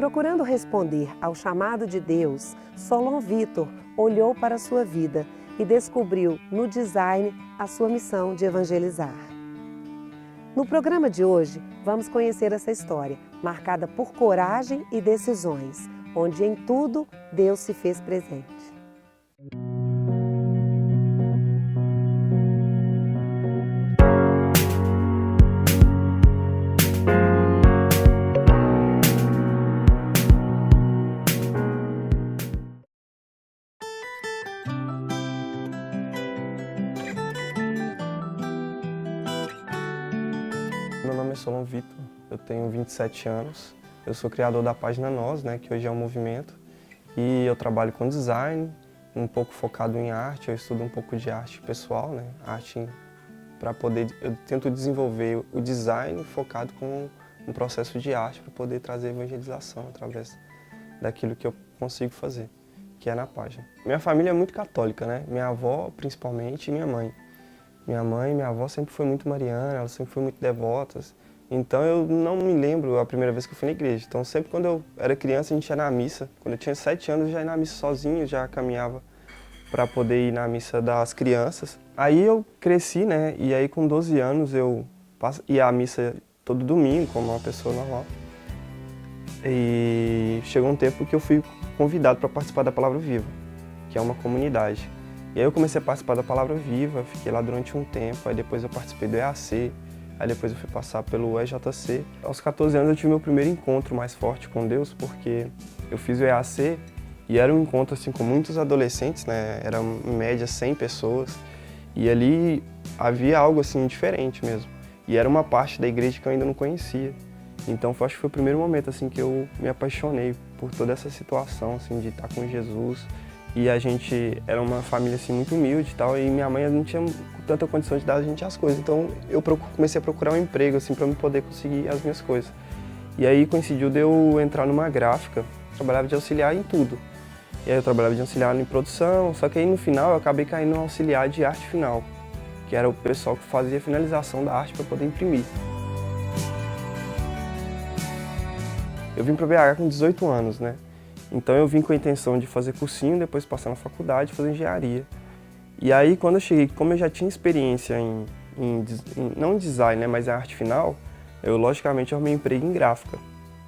Procurando responder ao chamado de Deus, Solon Vitor olhou para a sua vida e descobriu no design a sua missão de evangelizar. No programa de hoje, vamos conhecer essa história, marcada por coragem e decisões, onde em tudo Deus se fez presente. Meu nome é Solon Vitor, eu tenho 27 anos, eu sou criador da página Nós, que hoje é um movimento, e eu trabalho com design, um pouco focado em arte, eu estudo um pouco de arte pessoal, arte para poder, eu tento desenvolver o design focado com um processo de arte para poder trazer evangelização através daquilo que eu consigo fazer, que é na página. Minha família é muito católica, minha avó principalmente e minha mãe. Minha mãe e minha avó sempre foi muito mariana, elas sempre foram muito devotas. Então eu não me lembro a primeira vez que eu fui na igreja. Então sempre quando eu era criança a gente ia na missa. Quando eu tinha 7 anos eu já ia na missa sozinho, já caminhava para poder ir na missa das crianças. Aí eu cresci, e aí com 12 anos eu ia à missa todo domingo, como uma pessoa normal. E chegou um tempo que eu fui convidado para participar da Palavra Viva, que é uma comunidade. E aí eu comecei a participar da Palavra Viva, fiquei lá durante um tempo, aí depois eu participei do EAC, aí depois eu fui passar pelo EJC. Aos 14 anos eu tive meu primeiro encontro mais forte com Deus, porque eu fiz o EAC e era um encontro assim com muitos adolescentes, era em média 100 pessoas, e ali havia algo assim diferente mesmo. E era uma parte da igreja que eu ainda não conhecia. Então acho que foi o primeiro momento assim que eu me apaixonei por toda essa situação assim de estar com Jesus. E a gente era uma família assim, muito humilde e tal, e minha mãe não tinha tanta condição de dar a gente as coisas. Então eu comecei a procurar um emprego assim, para eu poder conseguir as minhas coisas. E aí coincidiu de eu entrar numa gráfica, trabalhava de auxiliar em tudo. E aí eu trabalhava de auxiliar em produção, só que aí no final eu acabei caindo no auxiliar de arte final, que era o pessoal que fazia a finalização da arte para poder imprimir. Eu vim para BH com 18 anos, Então eu vim com a intenção de fazer cursinho, depois passar na faculdade, fazer engenharia. E aí quando eu cheguei, como eu já tinha experiência não em design, mas em arte final, eu logicamente arrumei emprego em gráfica.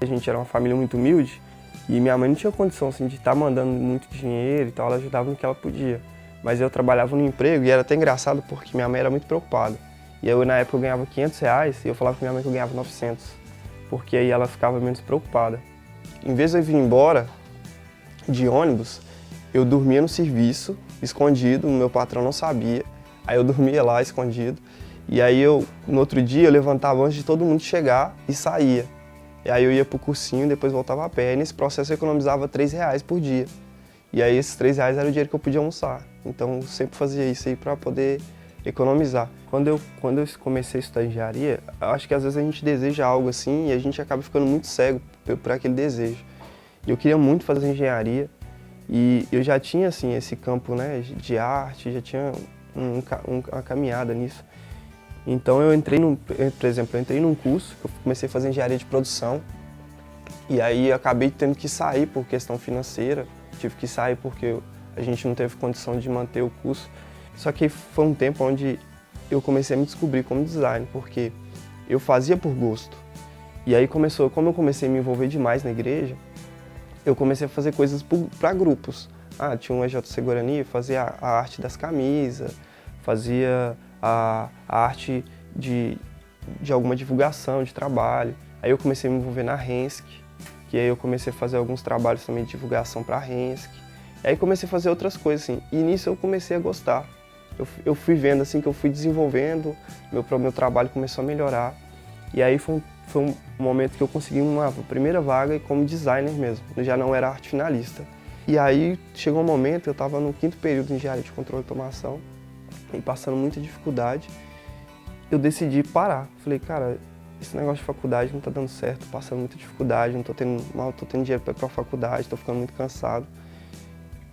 A gente era uma família muito humilde e minha mãe não tinha condição assim, de estar mandando muito dinheiro e tal, ela ajudava no que ela podia. Mas eu trabalhava no emprego e era até engraçado porque minha mãe era muito preocupada. E eu na época eu ganhava R$500 e eu falava com minha mãe que eu ganhava 900, porque aí ela ficava menos preocupada. Em vez de eu vir embora de ônibus, eu dormia no serviço, escondido, meu patrão não sabia, aí eu dormia lá escondido, e aí no outro dia eu levantava antes de todo mundo chegar e saía. E aí eu ia pro cursinho e depois voltava a pé, e nesse processo eu economizava R$3 por dia. E aí esses R$3 era o dinheiro que eu podia almoçar, então eu sempre fazia isso aí para poder economizar. Quando eu comecei a estudar engenharia, acho que às vezes a gente deseja algo assim e a gente acaba ficando muito cego por aquele desejo. Eu queria muito fazer engenharia e eu já tinha assim, esse campo de arte, já tinha uma caminhada nisso. Então eu entrei num curso, que eu comecei a fazer engenharia de produção e aí eu acabei tendo que sair por questão financeira, tive que sair porque a gente não teve condição de manter o curso. Só que foi um tempo onde eu comecei a me descobrir como designer, porque eu fazia por gosto. E aí como eu comecei a me envolver demais na igreja, eu comecei a fazer coisas para grupos. Tinha um EJC Guarani, fazia a arte das camisas, fazia a arte de alguma divulgação de trabalho. Aí eu comecei a me envolver na Rensk, que aí eu comecei a fazer alguns trabalhos também de divulgação para a Rensk. E aí comecei a fazer outras coisas assim, e nisso eu comecei a gostar. Eu fui vendo assim que eu fui desenvolvendo, meu trabalho começou a melhorar. E aí foi um momento que eu consegui uma primeira vaga como designer mesmo, eu já não era arte finalista. E aí chegou um momento, eu estava no 5º período de engenharia de controle e automação, e passando muita dificuldade, eu decidi parar. Falei, cara, esse negócio de faculdade não está dando certo, passando muita dificuldade, mal tô tendo dinheiro para ir para a faculdade, estou ficando muito cansado.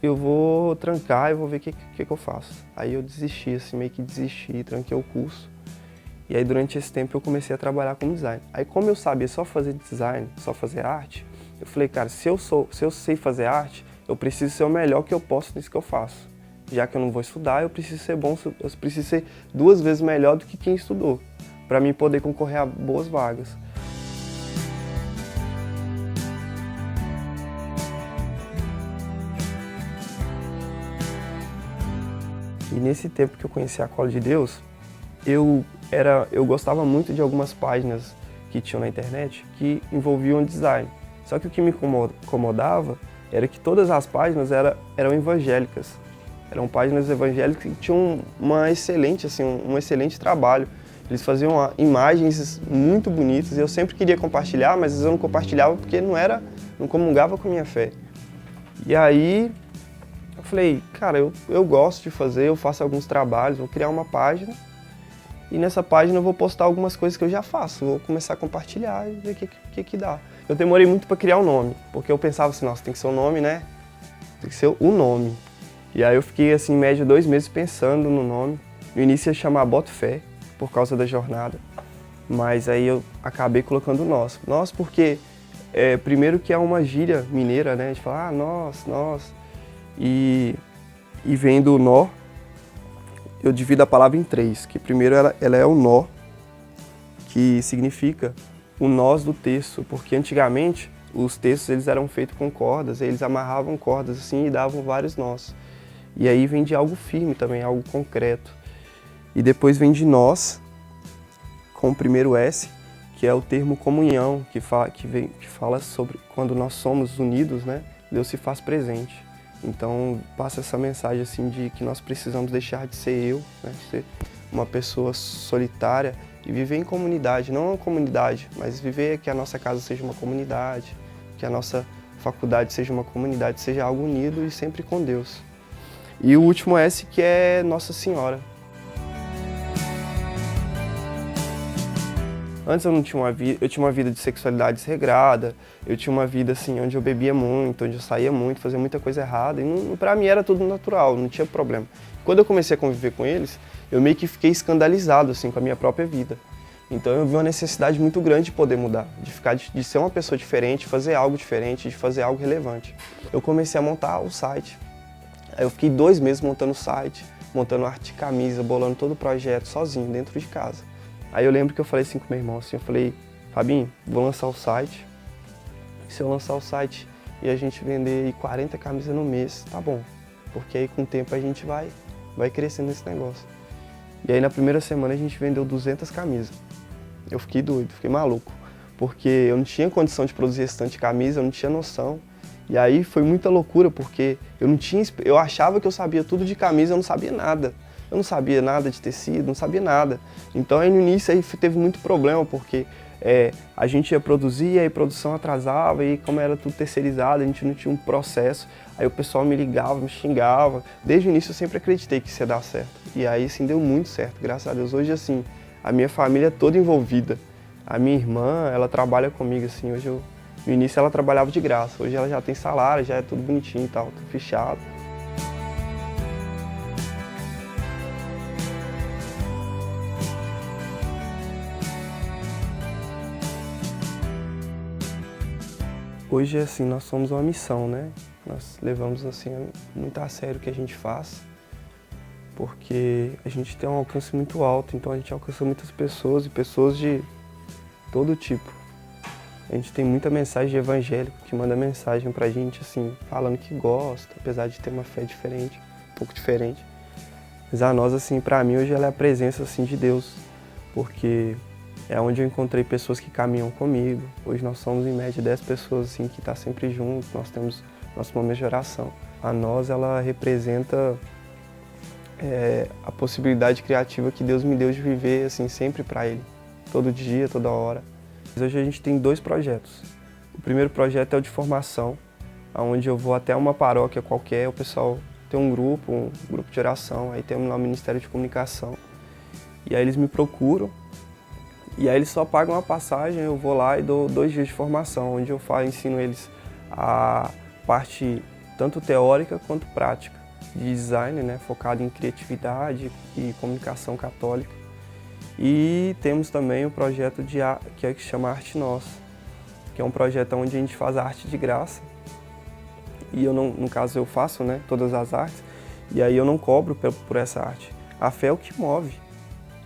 Eu vou trancar e vou ver o que eu faço. Aí eu desisti, assim, meio que desisti, tranquei o curso. E aí durante esse tempo eu comecei a trabalhar como designer. Aí como eu sabia só fazer design, só fazer arte, Eu falei, cara, se eu sei fazer arte, eu preciso ser o melhor que eu posso nisso que eu faço. Já que eu não vou estudar, eu preciso ser bom, eu preciso ser 2 vezes melhor do que quem estudou, para mim poder concorrer a boas vagas. E nesse tempo que eu conheci a Cola de Deus, eu gostava muito de algumas páginas que tinham na internet que envolviam design. Só que o que me incomodava era que todas as páginas eram evangélicas. Eram páginas evangélicas que tinham um excelente trabalho. Eles faziam imagens muito bonitas e eu sempre queria compartilhar, mas às vezes eu não compartilhava porque não comungava com a minha fé. E aí eu falei, cara, eu gosto de fazer, eu faço alguns trabalhos, vou criar uma página e nessa página eu vou postar algumas coisas que eu já faço, vou começar a compartilhar e ver o que dá. Eu demorei muito para criar o nome, porque eu pensava assim, nossa, tem que ser o nome, né? Tem que ser o nome. E aí eu fiquei assim, em média 2 meses pensando no nome. No início ia chamar Boto Fé, por causa da jornada, mas aí eu acabei colocando nós. Nós porque, primeiro que é uma gíria mineira, né? A gente fala, nós. E vem do nó, eu divido a palavra em 3, que primeiro ela é o nó, que significa o nós do texto, porque antigamente os textos eles eram feitos com cordas, eles amarravam cordas assim e davam vários nós. E aí vem de algo firme também, algo concreto. E depois vem de nós, com o primeiro S, que é o termo comunhão, que fala sobre quando nós somos unidos, né? Deus se faz presente. Então passa essa mensagem assim de que nós precisamos deixar de ser eu, né? Ser uma pessoa solitária e viver em comunidade, não uma comunidade, mas viver que a nossa casa seja uma comunidade, que a nossa faculdade seja uma comunidade, seja algo unido e sempre com Deus. E o último S que é Nossa Senhora. Antes eu tinha uma vida de sexualidade desregrada, eu tinha uma vida assim onde eu bebia muito, onde eu saía muito, fazia muita coisa errada e pra mim era tudo natural, não tinha problema. Quando eu comecei a conviver com eles, eu meio que fiquei escandalizado assim com a minha própria vida. Então eu vi uma necessidade muito grande de poder mudar, de ser uma pessoa diferente, fazer algo diferente, de fazer algo relevante. Eu comecei a montar o site. Aí eu fiquei 2 meses montando o site, montando arte de camisa, bolando todo o projeto sozinho, dentro de casa. Aí eu lembro que eu falei assim com meu irmão, assim, eu falei, Fabinho, vou lançar o site. Se eu lançar o site e a gente vender 40 camisas no mês, tá bom. Porque aí com o tempo a gente vai crescendo nesse negócio. E aí na primeira semana a gente vendeu 200 camisas. Eu fiquei doido, fiquei maluco. Porque eu não tinha condição de produzir esse tanto de camisa, eu não tinha noção. E aí foi muita loucura, porque eu achava que eu sabia tudo de camisa, eu não sabia nada. Eu não sabia nada de tecido, não sabia nada. Então aí no início aí teve muito problema, porque a gente ia produzir, aí a produção atrasava, e como era tudo terceirizado, a gente não tinha um processo. Aí o pessoal me ligava, me xingava. Desde o início eu sempre acreditei que isso ia dar certo. E aí assim deu muito certo, graças a Deus. Hoje assim, a minha família é toda envolvida. A minha irmã, ela trabalha comigo assim, no início ela trabalhava de graça, hoje ela já tem salário, já é tudo bonitinho e tal, tudo fechado. Hoje, assim, nós somos uma missão, né? Nós levamos, assim, muito a sério o que a gente faz, porque a gente tem um alcance muito alto, então a gente alcança muitas pessoas, e pessoas de todo tipo. A gente tem muita mensagem de evangélico que manda mensagem pra gente, assim, falando que gosta, apesar de ter uma fé diferente, um pouco diferente. Mas a nós, assim, pra mim, hoje ela é a presença, assim, de Deus, porque é onde eu encontrei pessoas que caminham comigo. Hoje nós somos em média 10 pessoas assim, que estão sempre juntos, nós temos nosso momento de oração. A nós, ela representa a possibilidade criativa que Deus me deu de viver assim, sempre para Ele, todo dia, toda hora. Hoje a gente tem 2 projetos. O primeiro projeto é o de formação, onde eu vou até uma paróquia qualquer, o pessoal tem um grupo de oração, aí temos lá o Ministério de Comunicação. E aí eles me procuram, e aí eles só pagam a passagem, eu vou lá e dou 2 dias de formação, onde eu ensino eles a parte tanto teórica quanto prática de design, né, focado em criatividade e comunicação católica. E temos também o projeto que chama Arte Nossa, que é um projeto onde a gente faz arte de graça. E eu não, no caso eu faço, né, todas as artes, e aí eu não cobro por essa arte. A fé é o que move,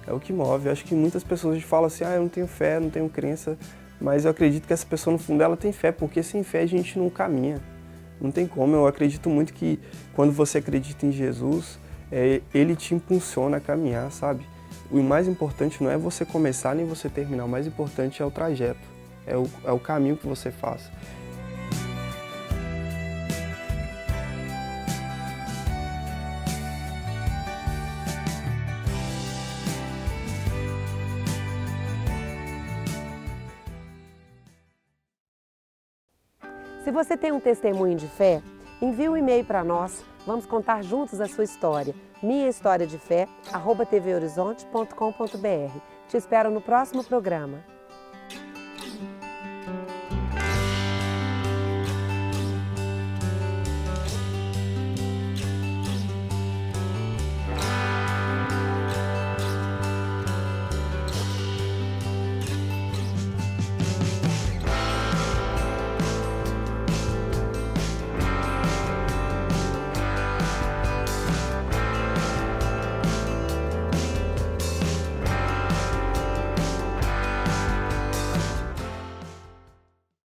é o que move. Eu acho que muitas pessoas falam assim, eu não tenho fé, não tenho crença, mas eu acredito que essa pessoa no fundo ela tem fé, porque sem fé a gente não caminha, não tem como. Eu acredito muito que quando você acredita em Jesus, ele te impulsiona a caminhar, sabe? O mais importante não é você começar nem você terminar, o mais importante é o trajeto, é o caminho que você faz. Se você tem um testemunho de fé, envie um e-mail para nós. Vamos contar juntos a sua história. minhahistoriadefé@tvhorizonte.com.br. Te espero no próximo programa.